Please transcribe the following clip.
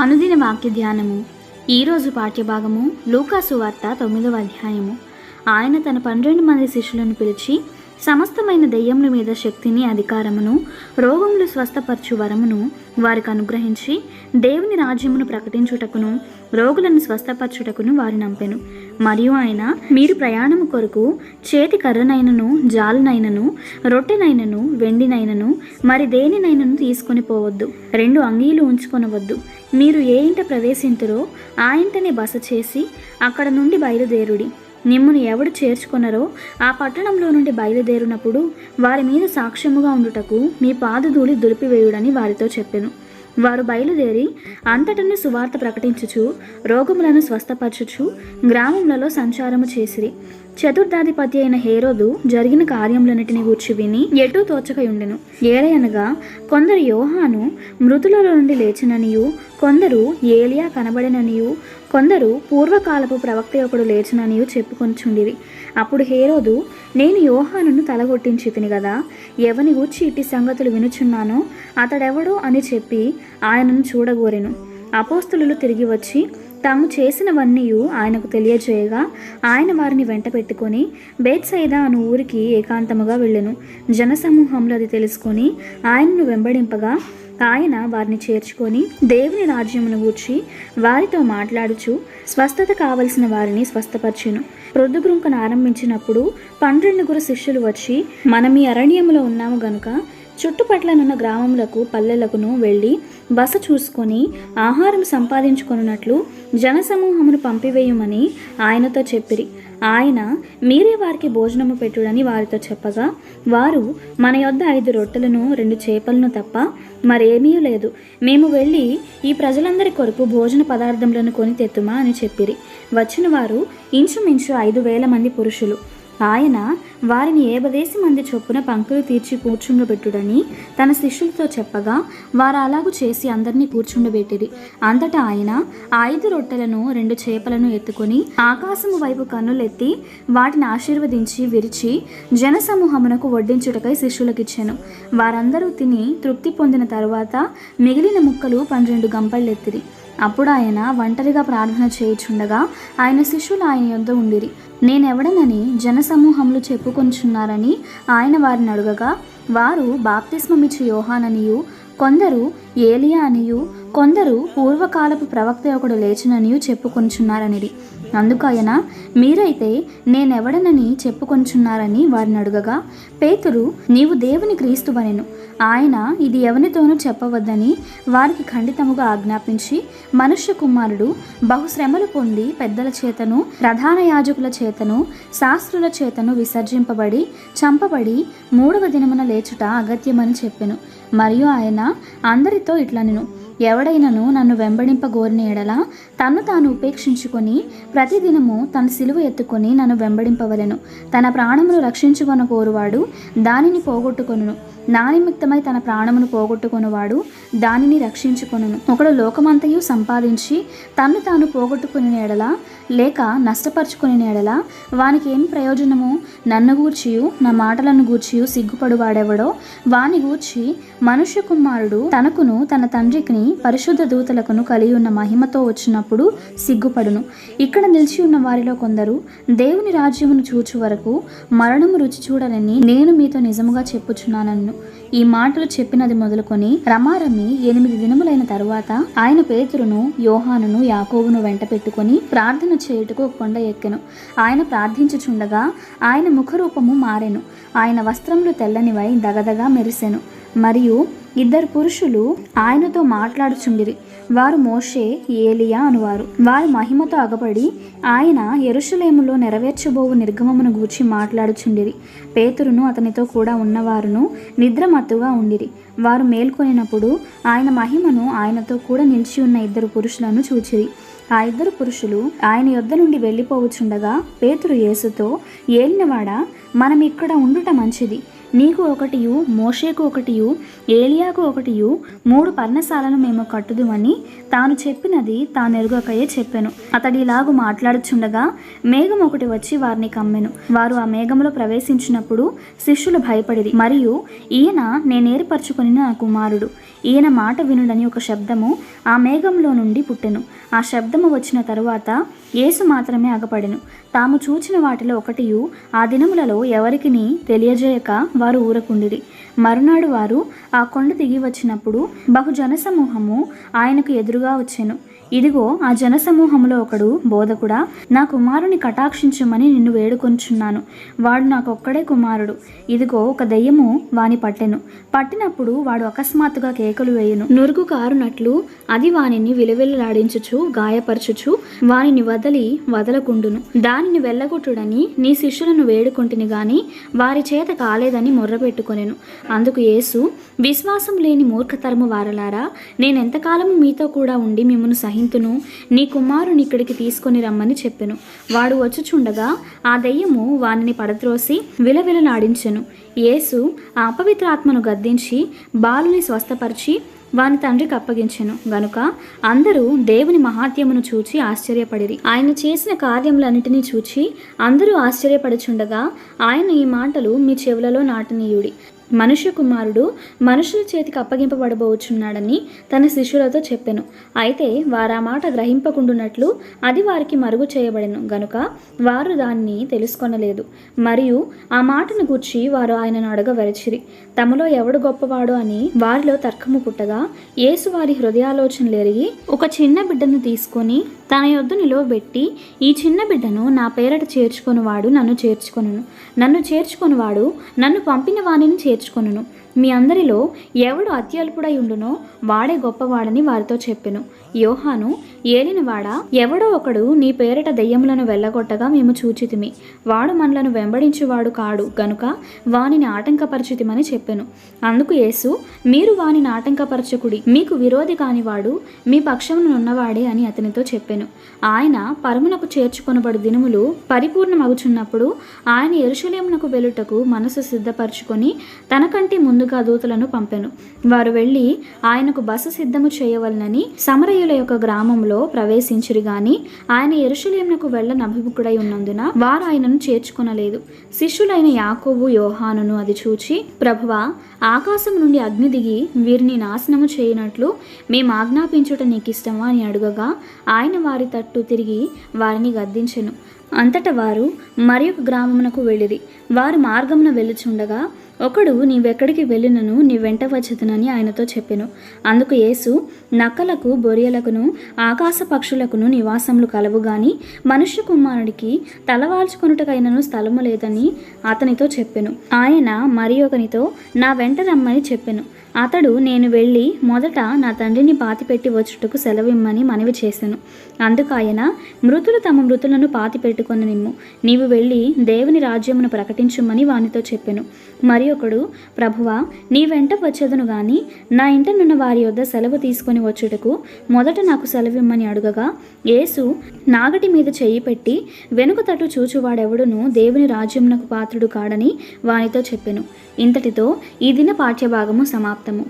అనుదిన వాక్య ధ్యానము. ఈరోజు పాఠ్యభాగము లూకాసు వార్త 9వ అధ్యాయము. ఆయన తన 12 మంది శిష్యులను పిలిచి సమస్తమైన దెయ్యముల మీద శక్తిని, అధికారమును, రోగములు స్వస్థపరచు వరమును వారికి అనుగ్రహించి దేవుని రాజ్యమును ప్రకటించుటకును రోగులను స్వస్థపరచుటకును వారిని నంపెను. మరియు ఆయన, మీరు ప్రయాణము కొరకు చేతి కర్రనైనను, జాలునైనను, రొట్టెనైనను, వెండినైనను, మరి దేనినైనను తీసుకొని పోవద్దు. 2 అంగీలు ఉంచుకొనవద్దు. మీరు ఏ ఇంట ప్రవేశింతురో ఆ ఇంటనే బస చేసి అక్కడ నుండి బయలుదేరుడి. మిమ్మును ఎవడు చేర్చుకొనరో ఆ పట్టణంలో నుండి బయలుదేరినప్పుడు వారి మీద సాక్ష్యముగా ఉండుటకు మీ పాదధూళి దులిపివేయుడని వారితో చెప్పెను. వారు బయలుదేరి అంతటను సువార్త ప్రకటించుచు రోగములను స్వస్థపరచుచు గ్రామములలో సంచారము చేసిరి. చతుర్థాధిపతి అయిన హేరోదు జరిగిన కార్యములన్నిటిని గూర్చి విని ఎటూ తోచకయుండెను. ఏలయనగా కొందరు యోహాను మృతులలో నుండి లేచిననియు, కొందరు ఏలియా కనబడిననియు, కొందరు పూర్వకాలపు ప్రవక్త ఒకడు లేచిననియు చెప్పుకొనిచుండిరి. అప్పుడు హేరోదు, నేను యోహానును తలగొట్టించితిని గదా, ఎవని గూర్చి ఇట్టి సంగతులు వినుచున్నానో అతడెవడో అని చెప్పి ఆయనను చూడగోరెను. అపోస్తలులు తిరిగి వచ్చి తాము చేసినవన్నీ ఆయనకు తెలియజేయగా ఆయన వారిని వెంట పెట్టుకొని బేత్సైదా అను ఊరికి ఏకాంతముగా వెళ్ళెను. జనసమూహంలో అది తెలుసుకొని ఆయనను వెంబడింపగా ఆయన వారిని చేర్చుకొని దేవుని రాజ్యమును గూర్చి వారితో మాట్లాడుచు స్వస్థత కావలసిన వారిని స్వస్థపరచెను. ప్రొద్దుగుంకను ఆరంభించినప్పుడు 12 శిష్యులు వచ్చి, మనం ఈ అరణ్యములో ఉన్నాము గనుక చుట్టుపట్లనున్న గ్రామములకు పల్లెలకును వెళ్ళి బస చూసుకొని ఆహారం సంపాదించుకొనున్నట్లు జనసమూహమును పంపివేయుమని ఆయనతో చెప్పిరి. ఆయన, మీరే వారికి భోజనము పెట్టుడని వారితో చెప్పగా, వారు, మన యొద్ద 5 రొట్టెలను 2 చేపలను తప్ప మరేమీ లేదు. మేము వెళ్ళి ఈ ప్రజలందరి కొరకు భోజన పదార్థములను కొని తెత్తుమా అని చెప్పిరి. వచ్చిన వారు ఇంచుమించు 5,000 మంది పురుషులు. ఆయన వారిని 50 మంది చొప్పున పంక్తులు తీర్చి కూర్చుండబెట్టుడని తన శిష్యులతో చెప్పగా వారు అలాగూ చేసి అందరినీ కూర్చుండబెట్టిరి. అంతటా ఆయన 5 రొట్టెలను 2 చేపలను ఎత్తుకొని ఆకాశము వైపు కన్నులెత్తి వాటిని ఆశీర్వదించి విరిచి జనసమూహమునకు వడ్డించుటకై శిష్యులకిచ్చెను. వారందరూ తిని తృప్తి పొందిన తరువాత మిగిలిన ముక్కలు 12 గంపళ్ళెత్తిరి. అప్పుడు ఆయన ఒంటరిగా ప్రార్థన చేయుచుండగా ఆయన శిష్యులు ఆయన యొద్ద ఉండిరి. నేనెవడనని జనసమూహములు చెప్పుకొనిచున్నారని ఆయన వారిని అడుగగా, వారు బాప్తిస్మమిచ్చు యోహాననియు, కొందరు ఏలియా అనియు, కొందరు పూర్వకాలపు ప్రవక్త ఒకడు లేచిననియు చెప్పుకొనిచున్నారనిది. అందుకు ఆయన, మీరైతే నేనెవడనని చెప్పుకొనిచున్నారని వారిని అడుగగా, పేతురు, నీవు దేవుని క్రీస్తువనెను. ఆయన ఇది ఎవనితోనూ చెప్పవద్దని వారికి ఖండితముగా ఆజ్ఞాపించి, మనుష్య కుమారుడు బహుశ్రమలు పొంది పెద్దల చేతను, ప్రధాన యాజకుల చేతను, శాస్త్రుల చేతను విసర్జింపబడి చంపబడి 3వ దినమున లేచుట అగత్యమని చెప్పెను. మరియు ఆయన అందరితో ఇట్లనెను, ఎవడైనను నన్ను వెంబడింపగోరిన ఎడల తన్ను తాను ఉపేక్షించుకొని ప్రతిదినము తన సిలువ ఎత్తుకొని నన్ను వెంబడింపవలెను. తన ప్రాణమును రక్షించుకొన కోరువాడు దానిని పోగొట్టుకొనును. నా నిమిత్తమై తన ప్రాణమును పోగొట్టుకొనువాడు దానిని రక్షించుకొనును. ఒకడు లోకమంతయు సంపాదించి తన్ను తాను పోగొట్టుకుని ఎడల లేక నష్టపరుచుకుని ఎడల వానికి ఏం ప్రయోజనము? నన్ను గూర్చియు నా మాటలను గూర్చియు సిగ్గుపడువాడెవడో వాని గూర్చి మనుష్య కుమారుడు తనకును తన తండ్రికిని పరిశుద్ధ దూతలకును కలిగి ఉన్న మహిమతో వచ్చినప్పుడు సిగ్గుపడును. ఇక్కడ నిలిచి ఉన్న వారిలో కొందరు దేవుని రాజ్యమును చూచు వరకు మరణము రుచి చూడరని నేను మీతో నిజముగా చెప్పుచున్నానన్ను. ఈ మాటలు చెప్పినది మొదలుకొని రమారమి 8 దినములైన తరువాత ఆయన పేతురును, యోహానును, యాకోబును వెంట పెట్టుకొని ప్రార్థన చేయుటకు ఒక కొండ ఎక్కెను. ఆయన ప్రార్థించుచుండగా ఆయన ముఖరూపము మారెను. ఆయన వస్త్రములు తెల్లనివై దగదగా మెరిసెను. మరియు 2 పురుషులు ఆయనతో మాట్లాడుచుండిరి. వారు మోషే, ఏలియా అనువారు. వారు మహిమతో అగపడి ఆయన యెరూషలేములో నెరవేర్చబోవు నిర్గమమును గూర్చి మాట్లాడుచుండిరి. పేతురును అతనితో కూడా ఉన్నవారును నిద్రమత్తుగా ఉండిరి. వారు మేల్కొనినప్పుడు ఆయన మహిమను ఆయనతో కూడా నిలిచి ఉన్న 2 పురుషులను చూచిరి. ఆ 2 పురుషులు ఆయన యొద్ద నుండి వెళ్ళిపోవచ్చుండగా పేతురు యేసుతో, ఏలినవాడా, మనం ఇక్కడ ఉండుట మంచిది. నీకు ఒకటియు, మోషేకు ఒకటియు, ఏలియాకు ఒకటియు 3 పర్ణశాలను మేము కట్టుదుమని తాను చెప్పినది తానెరుగకయే చెప్పెను. అతడిలాగు మాట్లాడుచుండగా మేఘం ఒకటి వచ్చి వారిని కమ్మెను. వారు ఆ మేఘంలో ప్రవేశించినప్పుడు శిష్యులు భయపడిరి. మరియు ఈయన నేనేర్పరచుకొని నా కుమారుడు, ఈయన మాట వినుడని ఒక శబ్దము ఆ మేఘంలో నుండి పుట్టెను. ఆ శబ్దము వచ్చిన తరువాత యేసు మాత్రమే అగపడెను. తాము చూచిన వాటిలో ఒకటియు ఆ దినములలో ఎవరికిని తెలియజేయక వారు ఊరకుండిరి. మరునాడు వారు ఆ కొండ దిగి వచ్చినప్పుడు బహుజనసమూహము ఆయనకు ఎదురుగా వచ్చెను. ఇదిగో ఆ జనసమూహంలో ఒకడు, బోధకుడా, నా కుమారుని కటాక్షించమని నిన్ను వేడుకొంచున్నాను. వాడు నాకొక్కడే కుమారుడు. ఇదిగో ఒక దెయ్యము వాని పట్టెను. పట్టినప్పుడు వాడు అకస్మాత్తుగా కేకలు వేయును. నురుగు కారునట్లు అది వానిని విలవిల్లాడించుచు గాయపరచుచు వానిని వదలకుండును. దానిని వెళ్ళగొట్టుడని నీ శిష్యులను వేడుకొంటిని గాని వారి చేత కాలేదని మొర్రపెట్టుకొనెను. అందుకు యేసు, విశ్వాసం లేని మూర్ఖతరము వారలారా, నేనెంతకాలము మీతో కూడా ఉండి మిమ్మును సహింతును? నీ కుమారుని ఇక్కడికి తీసుకొని రమ్మని చెప్పెను. వాడు వచ్చుచుండగా ఆ దెయ్యము వానిని పడద్రోసి విలవిలలాడించెను. యేసు ఆ అపవిత్రాత్మను గద్దించి బాలుని స్వస్థపరిచి వాని తండ్రికి అప్పగించెను. గనుక అందరూ దేవుని మహాత్యమును చూచి ఆశ్చర్యపడిరి. ఆయన చేసిన కార్యములన్నిటినీ చూచి అందరూ ఆశ్చర్యపడుచుండగా ఆయన ఈ మాటలు మీ చెవులలో నాటనీయుడి. మనుష్య కుమారుడు మనుషుల చేతికి అప్పగింపబడబోచున్నాడని తన శిష్యులతో చెప్పెను. అయితే వారు ఆ మాట గ్రహింపకుండునట్లు అది వారికి మరుగు చేయబడెను గనుక వారు దాన్ని తెలుసుకొనలేదు. మరియు ఆ మాటను గూర్చి వారు ఆయనను అడగవరచిరి. తమలో ఎవడు గొప్పవాడు అని వారిలో తర్కము పుట్టగా యేసు వారి హృదయాలోచనలు ఎరిగి ఒక చిన్న బిడ్డను తీసుకొని తన యొద్ద నిలువబెట్టి, ఈ చిన్న బిడ్డను నా పేరట చేర్చుకొనువాడు నన్ను చేర్చుకొనును, నన్ను చేర్చుకొనువాడు నన్ను పంపిన వానిని చేర్చుకొనును. మీ అందరిలో ఎవడు అత్యల్పుడై ఉండునో వాడే గొప్పవాడని వారితో చెప్పెను. యోహాను, ఏలినవాడా, ఎవడో ఒకడు నీ పేరిట దెయ్యములను వెళ్ళగొట్టగా మేము చూచితిమి. వాడు మనలను వెంబడించువాడు కాడు గనుక వానిని ఆటంకపరచితిమని చెప్పెను. అందుకు యేసు, మీరు వానిని ఆటంకపరచకుడి, మీకు విరోధి కానివాడు మీ పక్షమునున్నవాడే అని అతనితో చెప్పెను. ఆయన పరమునకు చేర్చుకొనబడు దినములు పరిపూర్ణమగుచున్నప్పుడు ఆయన యెరూషలేమునకు వెళ్ళుటకు మనసు సిద్ధపరచుకొని తనకంటే ముందుగా దూతలను పంపెను. వారు వెళ్ళి ఆయనకు బస సిద్ధము చేయవలనని సమరయుల యొక్క గ్రామంలో ప్రవేశించిరి గాని ఆయన యెరూషలేమునకు వెళ్ళనభిముఖుడై ఉన్నందున వారు ఆయనను చేర్చుకొనలేదు. శిష్యులైన యాకోబు, యోహానును అది చూచి, ప్రభువా, ఆకాశం నుండి అగ్ని దిగి వీరిని నాశనము చేయనట్లు మేము ఆజ్ఞాపించుట నీకిష్టమా అని అడుగగా ఆయన వారి తట్టు తిరిగి వారిని గద్దించెను. అంతటా వారు మరి ఒక గ్రామమునకు వెళ్ళిరి. వారు మార్గమున వెళ్ళుచుండగా ఒకడు, నీవెక్కడికి వెళ్ళినను నీ వెంట వచ్చునని ఆయనతో చెప్పెను. అందుకు యేసు, నక్కలకు, బొరియలకును, ఆకాశ పక్షులకును నివాసములు కలవు గాని మనుష్య కుమారుడికి తలవాల్చుకొనుటకైనను స్థలము లేదని అతనితో చెప్పెను. ఆయన మరి ఒకనితో నా వెంట రమ్మని చెప్పెను. అతడు, నేను వెళ్ళి మొదట నా తండ్రిని పాతిపెట్టి వచ్చుటకు సెలవిమ్మని మనవి చేసెను. అందుకు ఆయన, మృతులు తమ మృతులను పాతిపెట్టుకొని నిమ్ము, నీవు వెళ్ళి దేవుని రాజ్యమును ప్రకటించుమని వానితో చెప్పెను. మరి ఒకడు, ప్రభువా, నీ వెంట వచ్చేదను గాని నా ఇంటనున్న వారి యొద్ద సెలవు తీసుకొని వచ్చుటకు మొదట నాకు సెలవిమ్మని అడుగగా యేసు నాగటి మీద చెయ్యి పెట్టి వెనుక తట్టు చూచువాడెవడును దేవుని రాజ్యమునకు పాత్రుడు కాడని వానితో చెప్పెను. ఇంతటితో ఈ దిన పాఠ్యభాగము సమాప్తము.